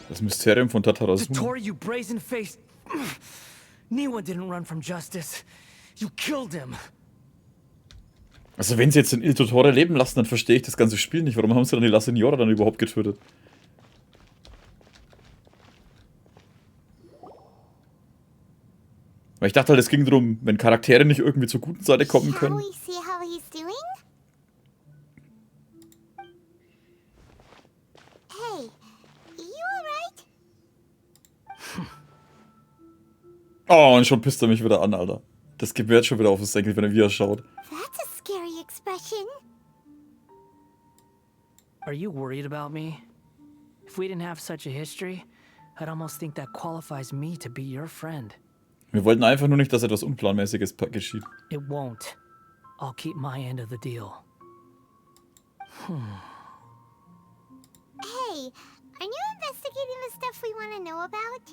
Das Mysterium von Tatarasu. Dottore, you brazen-faced... Niwa didn't run from justice. You killed him. Also wenn sie jetzt den Il Dottore leben lassen, dann verstehe ich das ganze Spiel nicht. Warum haben sie dann die La Signora dann überhaupt getötet? Weil ich dachte halt, es ging darum, wenn Charaktere nicht irgendwie zur guten Seite kommen können. Oh, und schon pisst er mich wieder an, Alter. Das gibt mir jetzt schon wieder auf den Senkel, wenn er wieder schaut. That's a scary expression. Are you worried about me? If we didn't have such a history, I'd almost think that qualifies me to be your friend. Wir wollten einfach nur nicht, dass etwas Unplanmäßiges geschieht. It won't. I'll keep my end of the deal. Hey, are you investigating the stuff we want to know about?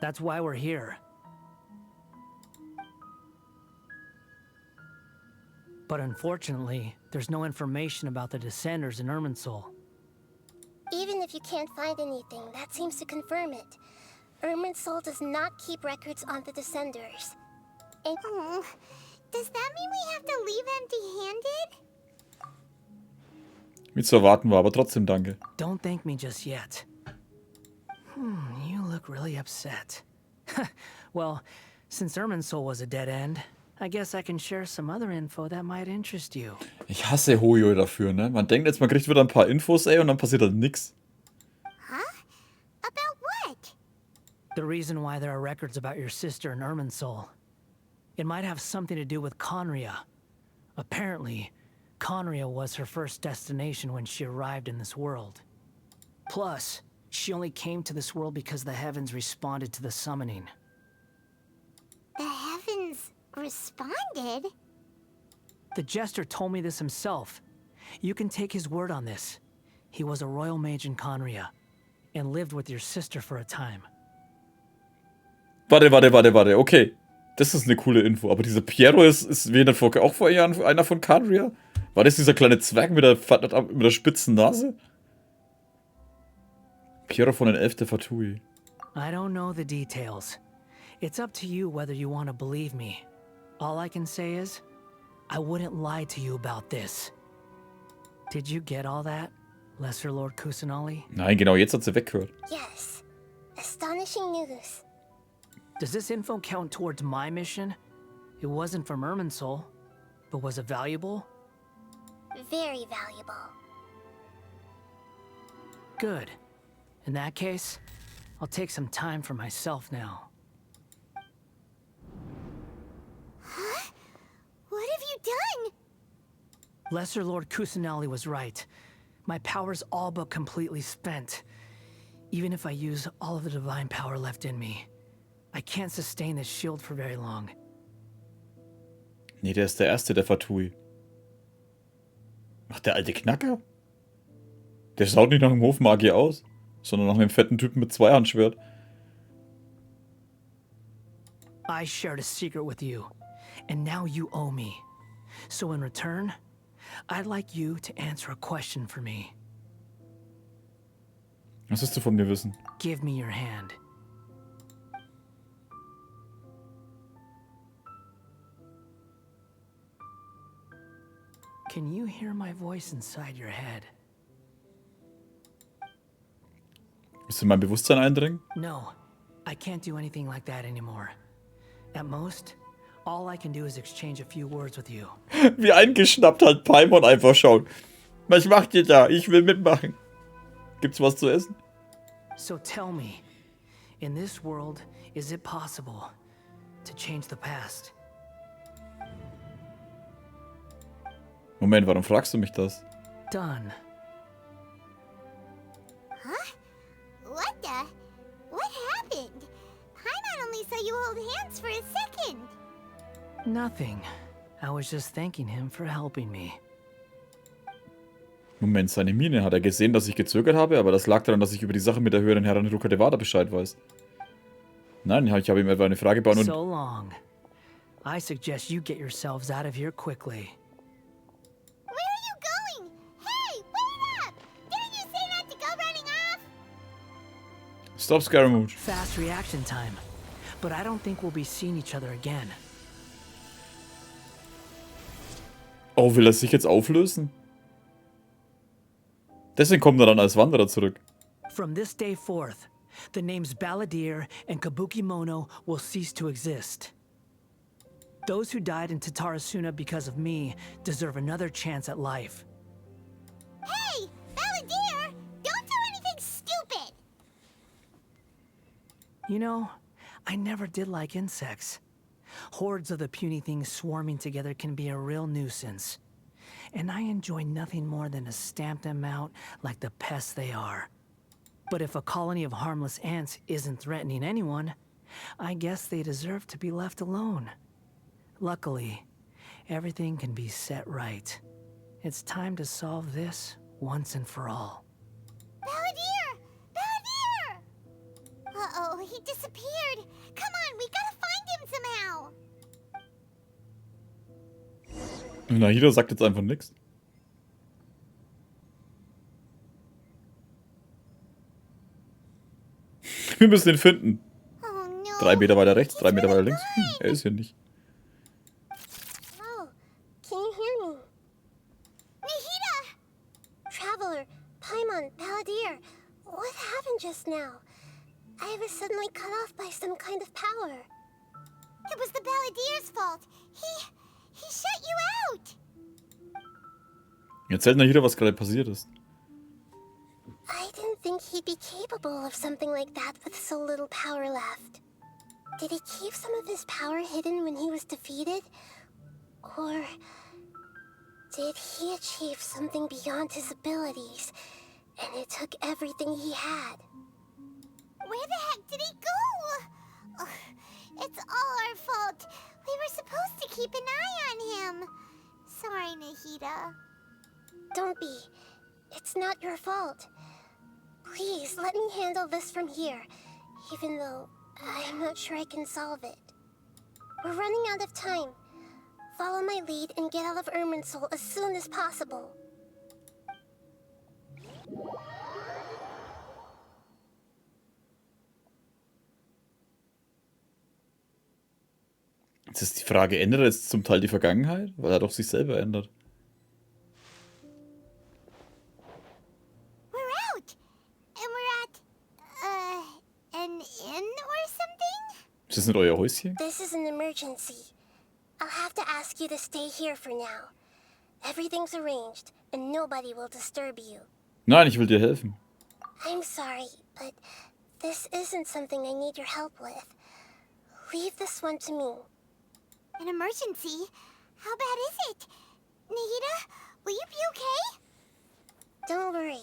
That's why we're here. But unfortunately, there's no information about the Descenders in Irminsul. Even if you can't find anything, that seems to confirm it. Irminsul does not keep records on the Descenders. And, does that mean we have to leave empty-handed? Wie zu erwarten war, aber trotzdem danke. Don't thank me just yet. You look really upset. Well, since Irminsul was a dead end, I guess I can share some other info that might interest you. Ich hasse Hoyo dafür, ne? Man denkt jetzt, man kriegt wieder ein paar Infos, ey, und dann passiert halt nix. Huh? About what? The reason why there are records about your sister in Irminsul. It might have something to do with Conria. Apparently, Conria was her first destination when she arrived in this world. Plus, she only came to this world because the heavens responded to the summoning. The heavens responded? The jester told me this himself. You can take his word on this. He was a royal mage in Conria and lived with your sister for a time. Warte, okay. Das ist eine coole Info. Aber dieser Piero ist auch vor Jahren einer von Conria? War das dieser kleine Zwerg mit der spitzen Nase? Piero von den Elf der Fatui. I don't know the details. It's up to you whether you want to believe me. All I can say is, I wouldn't lie to you about this. Did you get all that, Lesser Lord Kusanali? Nein, genau, jetzt hat sie weggehört. Yes. Astonishing news. Does this info count towards my mission? It wasn't from Irminsul, but was it valuable? Very valuable. Good. In that case, I'll take some time for myself now. Huh? What have you done? Lesser Lord Kusanali was right. My power's all but completely spent. Even if I use all of the divine power left in me, I can't sustain this shield for very long. Nee, der ist der Erste der Fatui. Ach, der alte Knacker? Der schaut nicht nach einem Hofmagier aus, sondern nach einem fetten Typen mit Zweihandschwert. I shared a secret with you, and now you owe me. So in return, I'd like you to answer a question for me. Was willst du von mir wissen? Give me your hand. Can you hear my voice inside your head? Willst du in mein Bewusstsein eindringen? No, I can't do anything like that anymore. At most, all I can do is exchange a few words with you. Wie eingeschnappt halt Paimon einfach schaut. Was macht ihr da? Ich will mitmachen. Gibt's was zu essen? So tell me, in this world, is it possible to change the past? Moment, warum fragst du mich das? Done. Huh? What happened? Paimon only saw you hold hands for a second. Nothing. I was just thanking him for helping me. Moment, seine Miene. Hat er gesehen, dass ich gezögert habe? Aber das lag daran, dass ich über die Sache mit der höheren Herren Rukadevada Bescheid weiß. Nein, ich habe ihm etwa eine Frage beantwortet. So long. I suggest you get yourselves out of here quickly. Where are you going? Hey, wait up! Didn't you say not to go running off? Stop Scaramouche. Fast reaction time. But I don't think we'll be seeing each other again. Oh, will er sich jetzt auflösen? Deswegen kommt er dann als Wanderer zurück. From this day forth, the names Balladeer and Kabukimono will cease to exist. Those who died in Tatarasuna because of me deserve another chance at life. Hey, Balladeer! Don't do anything stupid! You know, I never did like insects. Hordes of the puny things swarming together can be a real nuisance. And I enjoy nothing more than to stamp them out like the pests they are. But if a colony of harmless ants isn't threatening anyone, I guess they deserve to be left alone. Luckily, everything can be set right. It's time to solve this once and for all. Balladeer! Balladeer! Uh-oh, he disappeared. Come on, we gotta find him somehow. Nahida sagt jetzt einfach nichts. Wir müssen ihn finden. Oh no. 3 Meter weiter rechts, 3 Meter weiter links. Er ist hier nicht. Oh, can you hear me? Nahida! Traveler, Paimon, Balladeer, what happened just now? I was suddenly cut off by some kind of power. It was the Balladeer's fault. He shut you out. Erzählt Nahida, was gerade passiert ist. I didn't think he'd be capable of something like that with so little power left. Did he keep some of his power hidden when he was defeated? Or did he achieve something beyond his abilities, and it took everything he had? Where the heck did he go? Ugh, it's all our fault. We were supposed to keep an eye on him. Sorry, Nahida. Don't be. It's not your fault. Please, let me handle this from here, even though I'm not sure I can solve it. We're running out of time. Follow my lead and get out of Irminsul as soon as possible. Jetzt ist die Frage, ändert er jetzt zum Teil die Vergangenheit? Weil er doch sich selber ändert. We're out. And we're at, an inn or something? Ist das nicht euer Häuschen? This is an emergency. I'll have to ask you to stay here for now. Everything's arranged, and nobody will disturb you. Nein, ich will dir helfen. I'm sorry, but this isn't something I need your help with. Leave this one to me. An emergency? How bad is it? Nahida, will you be okay? Don't worry.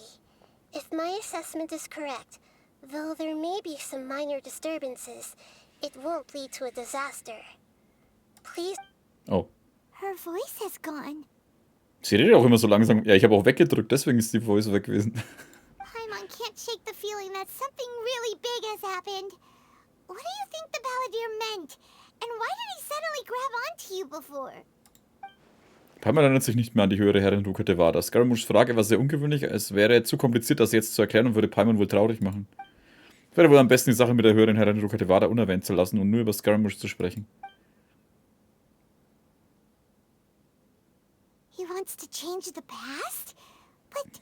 If my assessment is correct, though there may be some minor disturbances, it won't lead to a disaster. Please. Oh. Her voice has gone. Sie redet auch immer so langsam. Ja, ich habe auch weggedrückt, deswegen ist die Voice weg gewesen. Paimon can't shake the feeling that something really big has happened. What do you think the Balladeer meant? And why did he suddenly grab onto you before? Paimon erinnert sich nicht mehr an die höhere Herrin Rukete Vada. Scaramouches Frage war sehr ungewöhnlich. Es wäre zu kompliziert, das jetzt zu erklären und würde Paimon wohl traurig machen. Es wäre wohl am besten, die Sache mit der höheren Herrin Rukete Vada unerwähnt zu lassen und nur über Scaramouche zu sprechen. He wants to change the past? But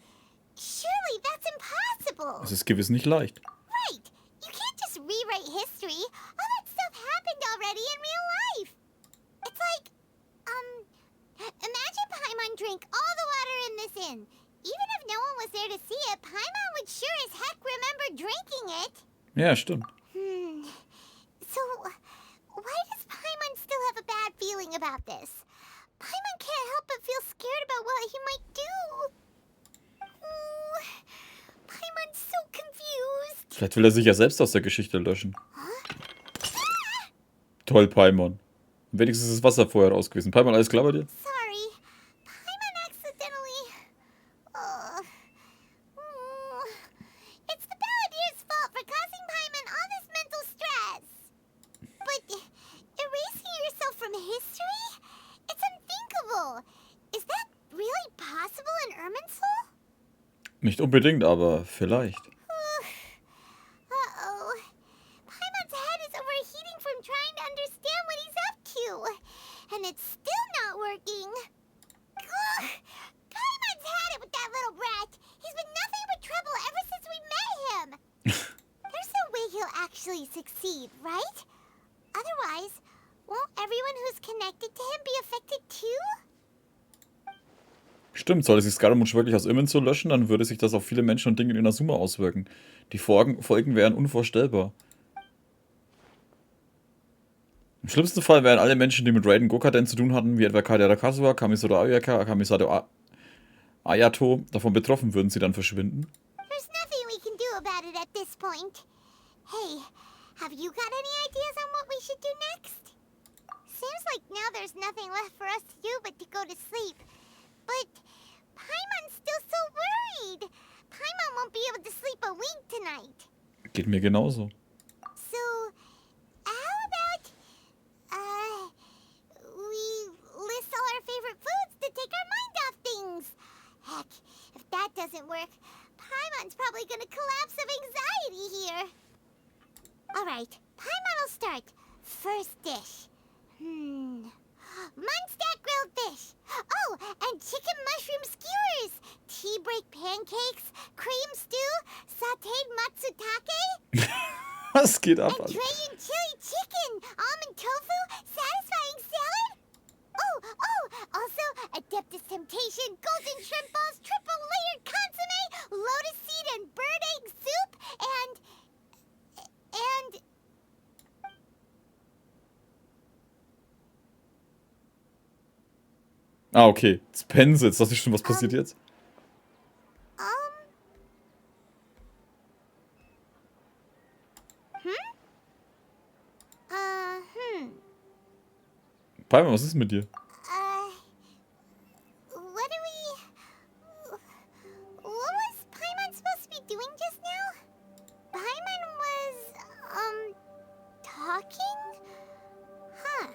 surely that's impossible. Es ist gewiss nicht leicht. Right. You can't just rewrite history. All that stuff happened already in real life. It's like, imagine Paimon drank all the water in this inn. Even if no one was there to see it, Paimon would sure as heck remember drinking it. Ja, stimmt. So, why does Paimon still have a bad feeling about this? Paimon can't help but feel scared about what he might do. Paimon's so confused. Vielleicht will er sich ja selbst aus der Geschichte löschen. Toll, Paimon. Wenigstens ist das Wasser vorher raus gewesen. Paimon, alles klar bei dir? Sorry. Paimon accidentally... It's the Balladeer's fault for causing Paimon all this mental stress. But erasing yourself from history? It's unthinkable. Is that really possible in Irminsul? Nicht unbedingt, aber vielleicht. Uh-oh. actually succeed, right? Otherwise, won't everyone who's connected to him be affected too? Stimmt, sollte sich Scaramouche wirklich aus Irminsul löschen, dann würde sich das auf viele Menschen und Dinge in Inazuma auswirken. Die Folgen wären unvorstellbar. Im schlimmsten Fall wären alle Menschen, die mit Raiden Gokaden zu tun hatten, wie etwa Kadera Kazuha, Kamisado Ayaka, Kamisado Ayato, davon betroffen, würden sie dann verschwinden. There's nothing we can do about it at this point. Hey, have you got any ideas on what we should do next? Seems like now there's nothing left for us to do but to go to sleep. But Paimon's still so worried. Paimon won't be able to sleep a wink tonight. Geht mir genauso. So, how about, we list all our favorite foods to take our mind off things? Heck, if that doesn't work, Paimon's probably gonna collapse of anxiety here. Alright, Paimon will start. First dish. Munstack grilled fish. Oh, and chicken mushroom skewers. Tea break pancakes. Cream stew. Sauteed matsutake. Was geht ab, And Alter? Dragon chili chicken. Almond tofu. Satisfying salad. Oh, also Adeptus Temptation. Golden shrimp balls. Triple layered consomme. Lotus seed and bird egg soup. And... Ah, okay. Jetzt pennen sie. Jetzt dachte ich schon, was passiert jetzt? Paimon, was ist mit dir? What was Paimon supposed to be doing just now? Paimon was, talking? Huh.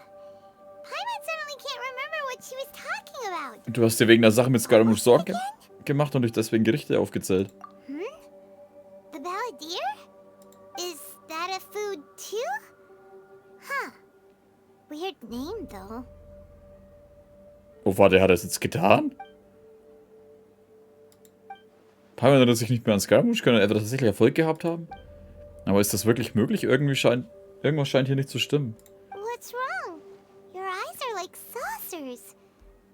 Paimon suddenly can't remember what she was talking about. Du hast dir wegen der Sache mit Scaramouche Sorgen gemacht und dich deswegen Gerichte aufgezählt. The Balladeer? Is that a food too? Huh. Weird name, though. Oh, warte, hat er es jetzt getan? Paimon erinnert sich nicht mehr an Scaramouche, können etwa tatsächlich Erfolg gehabt haben? Aber ist das wirklich möglich? Irgendwas scheint hier nicht zu stimmen. What's wrong? Your eyes are like saucers.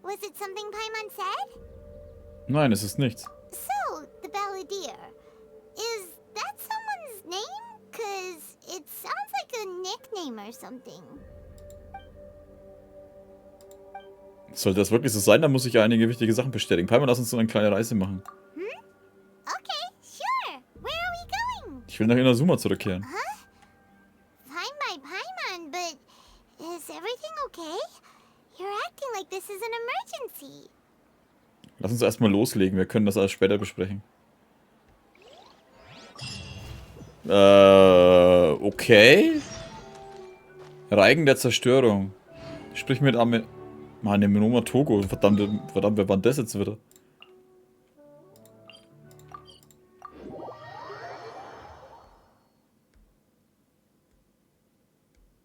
Was it something Paimon said? Nein, es ist nichts. So, the Balladeer. Is that someone's name? 'Cause it sounds like a nickname or something. Sollte das wirklich so sein, dann muss ich ja einige wichtige Sachen bestätigen. Paimon, lass uns so eine kleine Reise machen. Okay, sure. Where are we going? Ich will nach Inazuma zurückkehren. Fine by Paimon, but is everything okay? You're acting like this is an emergency. Lass uns erstmal loslegen, wir können das alles später besprechen. Okay. Reigen der Zerstörung. Sprich mit Mann, Minoma Togo. Verdammt, wer war denn das jetzt wieder?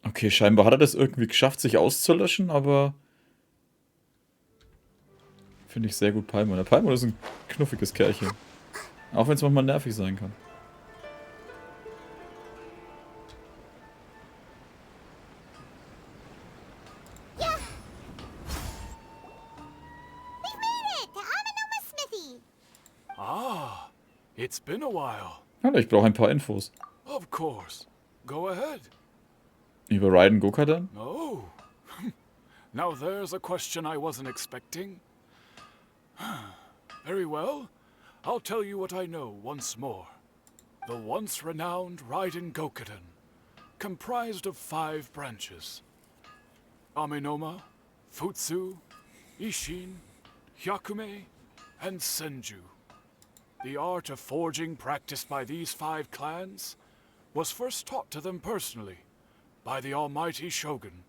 Okay, scheinbar hat er das irgendwie geschafft, sich auszulöschen, aber... Finde ich sehr gut Paimon. Der Paimon ist ein knuffiges Kerlchen. Auch wenn es manchmal nervig sein kann. We've made it to Amenoma Smithy. Ah, it's been a while. Alter, ich brauche ein paar Infos. Of course. Go ahead. Über Raiden Gokaden? Oh. Now there's a question I wasn't expecting. Very well. I'll tell you what I know once more. The once renowned Raiden Gokaden, comprised of 5 branches. Amenoma, Futsu, Ishin, Hyakume, and Senju. The art of forging practiced by these 5 clans was first taught to them personally by the almighty Shogun.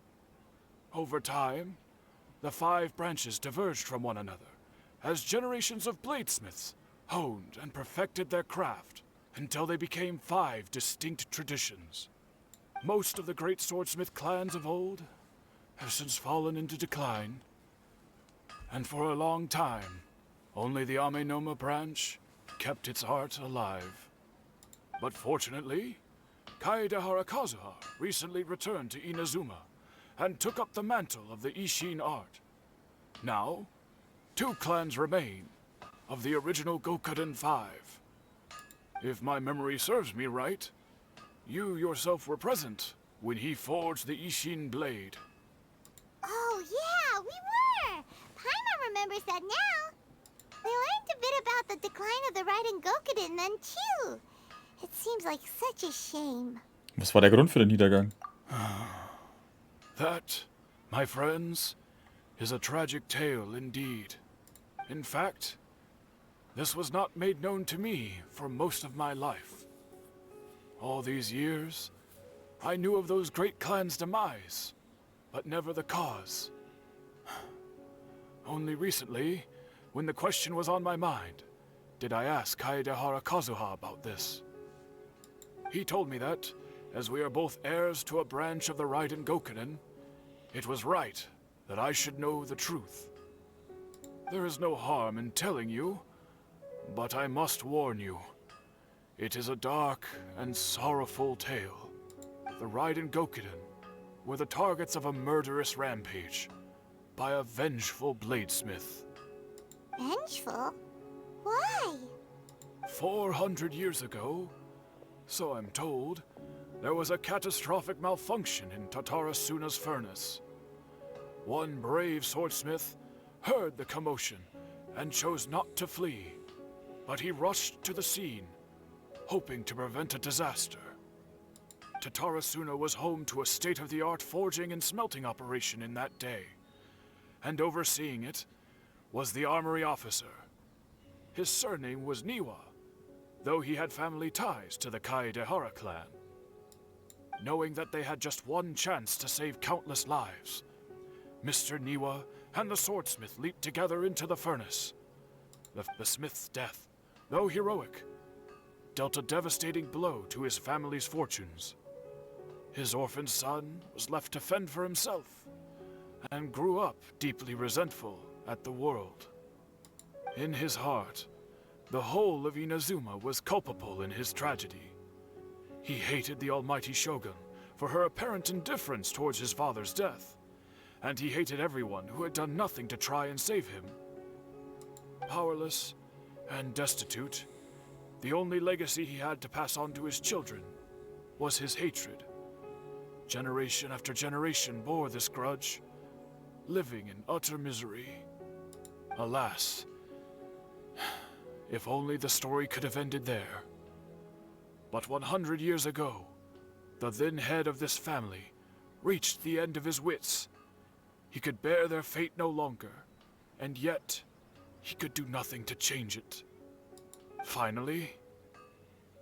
Over time, the 5 branches diverged from one another as generations of bladesmiths honed and perfected their craft until they became 5 distinct traditions. Most of the great swordsmith clans of old have since fallen into decline, and for a long time, only the Amenoma branch kept its art alive. But fortunately, Kaedehara Kazuha recently returned to Inazuma and took up the mantle of the Ishin art. Now, 2 clans remain of the original Gokuden 5. If my memory serves me right, you yourself were present when he forged the Ishin blade. Oh, yeah, we were! Paimon remembers that now. We learned a bit about the decline of the Raiden Gokuden then, too. It seems like such a shame. Was war der Grund für den Niedergang? That, my friends, is a tragic tale indeed. In fact, this was not made known to me for most of my life. All these years, I knew of those great clans' demise, but never the cause. Only recently, when the question was on my mind, did I ask Kaedehara Kazuha about this. He told me that, as we are both heirs to a branch of the Raiden Gokuden, it was right that I should know the truth. There is no harm in telling you, but I must warn you. It is a dark and sorrowful tale. The Raiden Gokuden were the targets of a murderous rampage by a vengeful bladesmith. Vengeful? Why? 400 years ago, so I'm told, there was a catastrophic malfunction in Tatarasuna's furnace. One brave swordsmith heard the commotion and chose not to flee, but he rushed to the scene, hoping to prevent a disaster. Tatarasuna was home to a state-of-the-art forging and smelting operation in that day, and overseeing it was the armory officer. His surname was Niwa, though he had family ties to the Kaedehara clan. Knowing that they had just one chance to save countless lives, Mr. Niwa and the swordsmith leaped together into the furnace. The smith's death, though heroic, dealt a devastating blow to his family's fortunes. His orphaned son was left to fend for himself, and grew up deeply resentful at the world. In his heart, the whole of Inazuma was culpable in his tragedy. He hated the almighty shogun for her apparent indifference towards his father's death, and he hated everyone who had done nothing to try and save him. Powerless and destitute, the only legacy he had to pass on to his children was his hatred. Generation after generation bore this grudge, living in utter misery. Alas, if only the story could have ended there. But 100 years ago, the then head of this family reached the end of his wits. He could bear their fate no longer, and yet he could do nothing to change it. Finally,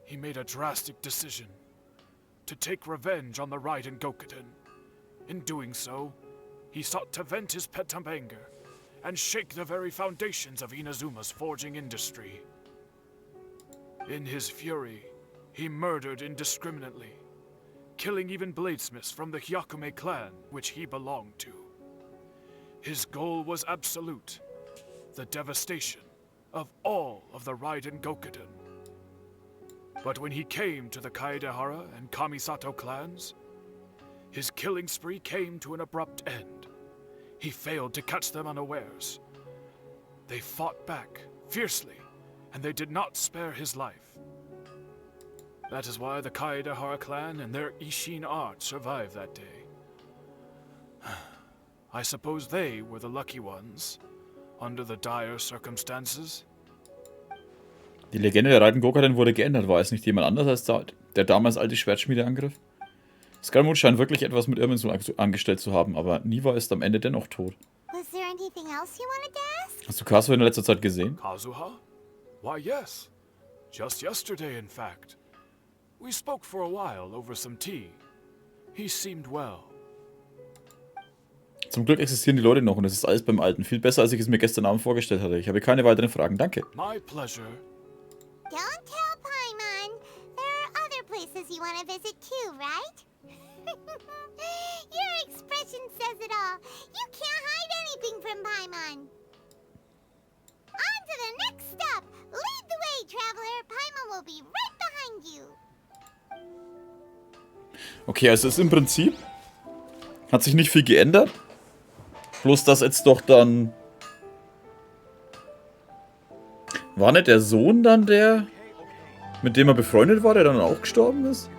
he made a drastic decision to take revenge on the Raiden Gokuden. In doing so, he sought to vent his pent up anger and shake the very foundations of Inazuma's forging industry. In his fury, he murdered indiscriminately, killing even bladesmiths from the Hyakume clan which he belonged to. His goal was absolute, the devastation of all of the Raiden Gokuden. But when he came to the Kaedehara and Kamisato clans, his killing spree came to an abrupt end. He failed to catch them unawares. They fought back fiercely, and they did not spare his life. That is why the Kaedehara clan and their Ishin art survived that day. I suppose they were the lucky ones, under the dire circumstances. Die Legende der Raiden Gokuden wurde geändert. War es nicht jemand anders als der damals alte Schwertschmiedeangriff? Skalmut scheint wirklich etwas mit Irminsul angestellt zu haben, aber Niwa ist am Ende dennoch tot. Was there anything else you wanted to ask? Hast du Kazuha in letzter Zeit gesehen? Kazuha? Why, yes. Just yesterday, in fact. We spoke for a while over some tea. He seemed well. Zum Glück existieren die Leute noch und es ist alles beim Alten. Viel besser, als ich es mir gestern Abend vorgestellt hatte. Ich habe keine weiteren Fragen. Danke. My pleasure. Don't tell Paimon. There are other places you want to visit too, right? Your expression says it all. You can't hide anything from Paimon. On to the next stop. Lead the way, traveler. Paimon will be right behind you. Okay, also ist im Prinzip... Hat sich nicht viel geändert. Bloß, dass jetzt doch dann... War nicht der Sohn dann der, mit dem er befreundet war, der dann auch gestorben ist?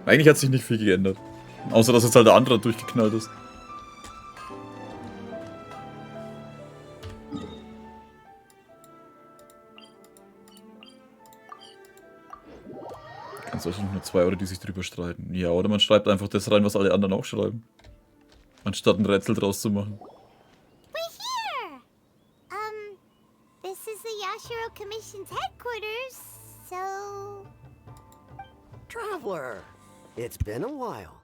Eigentlich hat sich nicht viel geändert. Außer, dass jetzt halt der andere durchgeknallt ist. Ganz wahrscheinlich nur 2 Euro, die sich drüber streiten. Ja, oder man schreibt einfach das rein, was alle anderen auch schreiben. Anstatt ein Rätsel draus zu machen. We're here! This is the Yashiro Commission's headquarters, so... Traveler, it's been a while.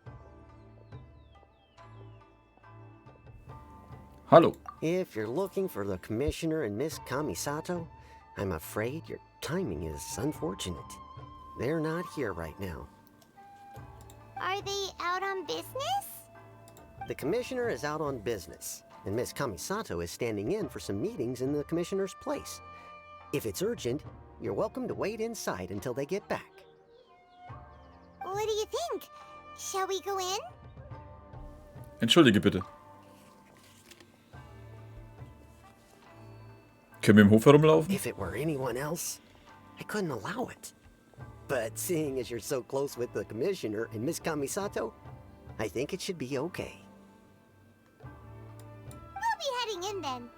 Hallo. If you're looking for the Commissioner and Miss Kamisato, I'm afraid your timing is unfortunate. They're not here right now. Are they out on business? The Commissioner is out on business, and Miss Kamisato is standing in for some meetings in the Commissioner's place. If it's urgent, you're welcome to wait inside until they get back. What do you think? Shall we go in? Entschuldige bitte. Können wir im Hof herumlaufen? If it were anyone else, I couldn't allow it. But seeing as you're so close with the Commissioner and Miss Kamisato, I think it should be okay. We'll be heading in then.